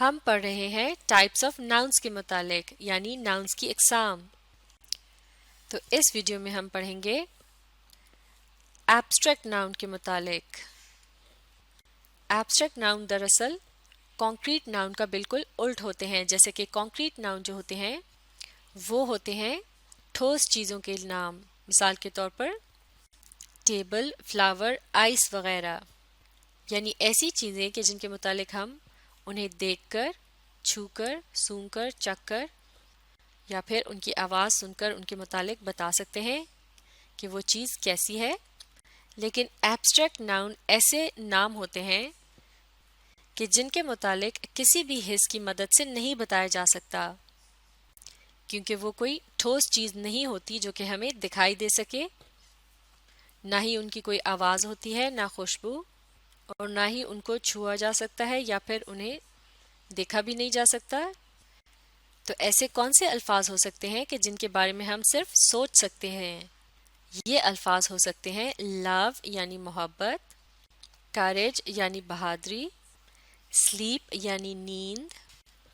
ہم پڑھ رہے ہیں ٹائپس آف ناؤنس کے متعلق یعنی ناؤنس کی اقسام. تو اس ویڈیو میں ہم پڑھیں گے ایبسٹریکٹ ناؤن کے متعلق. ایبسٹریکٹ ناؤن دراصل کانکریٹ ناؤن کا بالکل الٹ ہوتے ہیں. جیسے کہ کانکریٹ ناؤن جو ہوتے ہیں وہ ہوتے ہیں ٹھوس چیزوں کے نام. مثال کے طور پر ٹیبل، فلاور، آئس وغیرہ. یعنی ایسی چیزیں کہ جن کے متعلق ہم انہیں دیکھ کر، چھو کر، سونگھ کر، چکھ کر یا پھر ان کی آواز سن کر ان کے متعلق بتا سکتے ہیں کہ وہ چیز کیسی ہے. لیکن ایبسٹریکٹ ناؤن ایسے نام ہوتے ہیں کہ جن کے متعلق کسی بھی حس کی مدد سے نہیں بتایا جا سکتا، کیونکہ وہ کوئی ٹھوس چیز نہیں ہوتی جو کہ ہمیں دکھائی دے سکے. نہ ہی ان کی کوئی آواز ہوتی ہے، نہ خوشبو، اور نہ ہی ان کو چھوا جا سکتا ہے یا پھر انہیں دیکھا بھی نہیں جا سکتا. تو ایسے کون سے الفاظ ہو سکتے ہیں کہ جن کے بارے میں ہم صرف سوچ سکتے ہیں؟ یہ الفاظ ہو سکتے ہیں لو یعنی محبت، کریج یعنی بہادری، سلیپ یعنی نیند،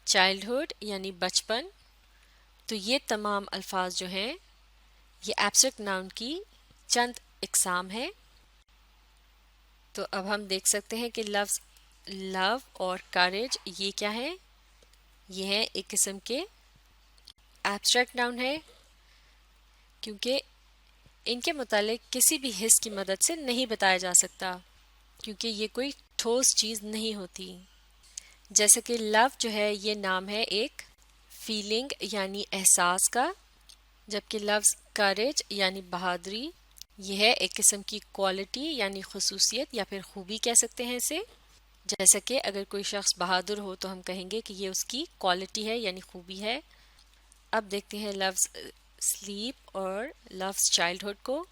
چائلڈہڈ یعنی بچپن. تو یہ تمام الفاظ جو ہیں یہ ایبسٹریکٹ ناؤن کی چند اقسام ہیں. تو اب ہم دیکھ سکتے ہیں کہ لفظ لو اور کریج یہ کیا ہیں؟ یہ ہیں ایک قسم کے ایبسٹریکٹ ناؤن ہے، کیونکہ ان کے متعلق کسی بھی حس کی مدد سے نہیں بتایا جا سکتا، کیونکہ یہ کوئی ٹھوس چیز نہیں ہوتی. جیسے کہ لو جو ہے یہ نام ہے ایک فیلنگ یعنی احساس کا، جبکہ لفظ کریج یعنی بہادری یہ ہے ایک قسم کی کوالٹی یعنی خصوصیت یا پھر خوبی کہہ سکتے ہیں اسے. جیسا کہ اگر کوئی شخص بہادر ہو تو ہم کہیں گے کہ یہ اس کی کوالٹی ہے یعنی خوبی ہے. اب دیکھتے ہیں لفظ سلیپ اور لفظ چائلڈہڈ کو.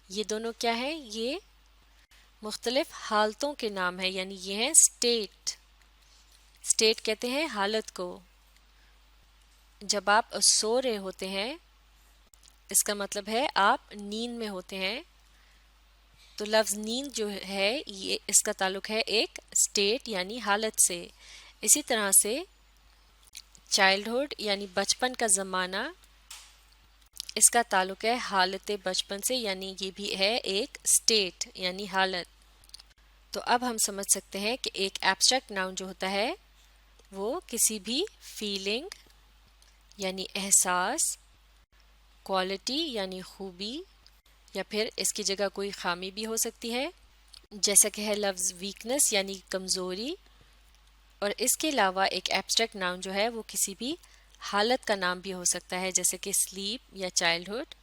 یہ دونوں کیا ہے؟ یہ مختلف حالتوں کے نام ہے، یعنی یہ ہیں اسٹیٹ. اسٹیٹ کہتے ہیں حالت کو. جب آپ سو رہے ہوتے ہیں اس کا مطلب ہے آپ نیند میں ہوتے ہیں. تو لفظ نیند جو ہے یہ اس کا تعلق ہے ایک اسٹیٹ یعنی حالت سے. اسی طرح سے چائلڈہڈ یعنی بچپن کا زمانہ، اس کا تعلق ہے حالت بچپن سے، یعنی یہ بھی ہے ایک اسٹیٹ یعنی حالت. تو اب ہم سمجھ سکتے ہیں کہ ایک ایبسٹریکٹ ناؤن جو ہوتا ہے وہ کسی بھی فیلنگ یعنی احساس، کوالٹی یعنی خوبی، یا پھر اس کی جگہ کوئی خامی بھی ہو سکتی ہے، جیسا کہ ہے لفظ ویکنس یعنی کمزوری. اور اس کے علاوہ ایک ایبسٹریکٹ ناؤن جو ہے وہ کسی بھی حالت کا نام بھی ہو سکتا ہے، جیسے کہ سلیپ یا چائلڈہڈ،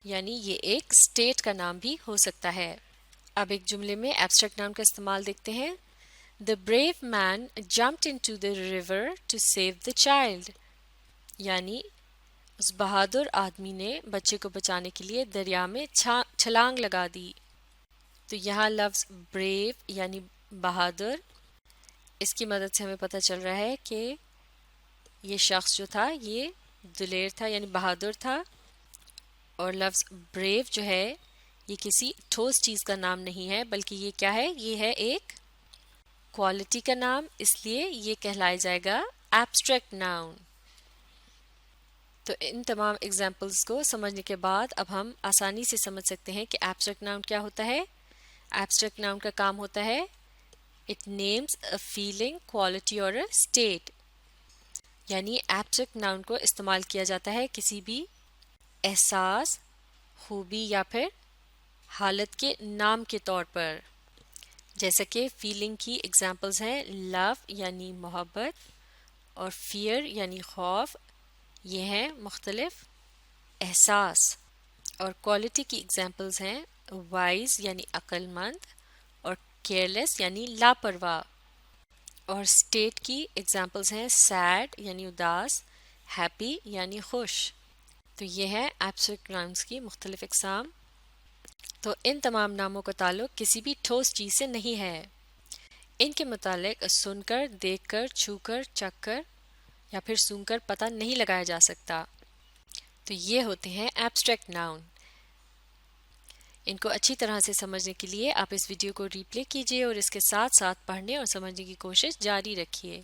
یعنی یہ ایک اسٹیٹ کا نام بھی ہو سکتا ہے. اب ایک جملے میں ایبسٹریکٹ ناؤن کا استعمال دیکھتے ہیں. The brave man jumped into the river to save the child. یعنی اس بہادر آدمی نے بچے کو بچانے کے لیے دریا میں چھلانگ لگا دی. تو یہاں لفظ بریو یعنی بہادر، اس کی مدد سے ہمیں پتہ چل رہا ہے کہ یہ شخص جو تھا یہ دلیر تھا یعنی بہادر تھا. اور لفظ بریو جو ہے یہ کسی ٹھوس چیز کا نام نہیں ہے، بلکہ یہ کیا ہے؟ یہ ہے ایک کوالٹی کا نام، اس لیے یہ کہلائے جائے گا ایبسٹریکٹ ناؤن. تو ان تمام ایگزامپلس کو سمجھنے کے بعد اب ہم آسانی سے سمجھ سکتے ہیں کہ ایبسٹریکٹ ناؤن کیا ہوتا ہے. ایبسٹریکٹ ناؤن کا کام ہوتا ہے it names a feeling, quality اور اے اسٹیٹ. یعنی ایبسٹریکٹ ناؤن کو استعمال کیا جاتا ہے کسی بھی احساس، خوبی یا پھر حالت کے نام کے طور پر. جیسا کہ فیلنگ کی ایگزامپلز ہیں لو یعنی محبت اور فیئر یعنی خوف، یہ ہیں مختلف احساس. اور کوالٹی کی ایگزامپلز ہیں وائز یعنی عقل مند اور کیئرلیس یعنی لاپرواہ. اور اسٹیٹ کی ایگزامپلز ہیں سیڈ یعنی اداس، ہیپی یعنی خوش. تو یہ ہے ایبسٹریکٹ ناؤنس کی مختلف اقسام. تو ان تمام ناموں کا تعلق کسی بھی ٹھوس چیز سے نہیں ہے. ان کے متعلق سن کر، دیکھ کر، چھو کر، چکھ کر یا پھر سونگھ کر پتہ نہیں لگایا جا سکتا. تو یہ ہوتے ہیں ایبسٹریکٹ ناؤن. ان کو اچھی طرح سے سمجھنے کے لیے آپ اس ویڈیو کو ری پلے کیجیے اور اس کے ساتھ ساتھ پڑھنے اور سمجھنے کی کوشش جاری رکھیے.